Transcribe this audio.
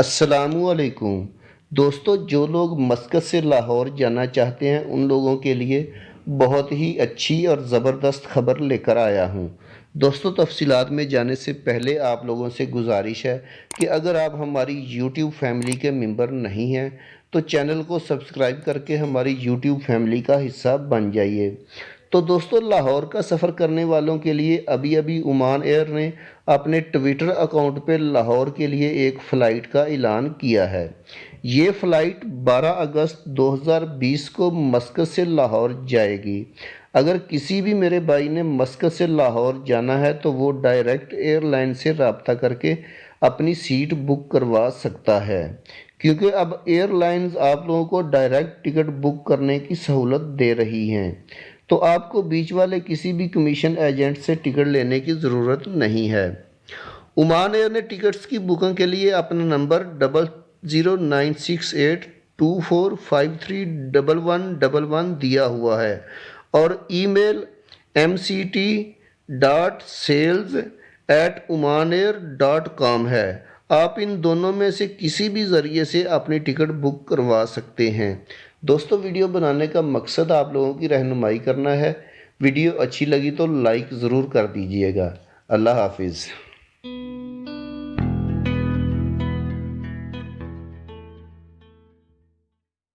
अस्सलामुअलैकुम दोस्तों, जो लोग मस्कत से लाहौर जाना चाहते हैं उन लोगों के लिए बहुत ही अच्छी और ज़बरदस्त खबर लेकर आया हूं। दोस्तों, तफसीलात में जाने से पहले आप लोगों से गुजारिश है कि अगर आप हमारी यूट्यूब फैमिली के मेंबर नहीं हैं तो चैनल को सब्सक्राइब करके हमारी यूट्यूब फैमिली का हिस्सा बन जाइए। तो दोस्तों, लाहौर का सफ़र करने वालों के लिए अभी अभी ओमान एयर ने अपने ट्विटर अकाउंट पे लाहौर के लिए एक फ़्लाइट का ऐलान किया है। ये फ़्लाइट 12 अगस्त 2020 को मस्कत से लाहौर जाएगी। अगर किसी भी मेरे भाई ने मस्कत से लाहौर जाना है तो वो डायरेक्ट एयरलाइन से रब्ता करके अपनी सीट बुक करवा सकता है, क्योंकि अब एयरलाइंस आप लोगों को डायरेक्ट टिकट बुक करने की सहूलत दे रही हैं। तो आपको बीच वाले किसी भी कमीशन एजेंट से टिकट लेने की ज़रूरत नहीं है। ओमान एयर ने टिकट्स की बुकिंग के लिए अपना नंबर 009682453111 दिया हुआ है और ईमेल mct.sales@omanair.com है। आप इन दोनों में से किसी भी ज़रिए से अपनी टिकट बुक करवा सकते हैं। दोस्तों, वीडियो बनाने का मकसद आप लोगों की रहनुमाई करना है। वीडियो अच्छी लगी तो लाइक ज़रूर कर दीजिएगा। अल्लाह हाफिज़।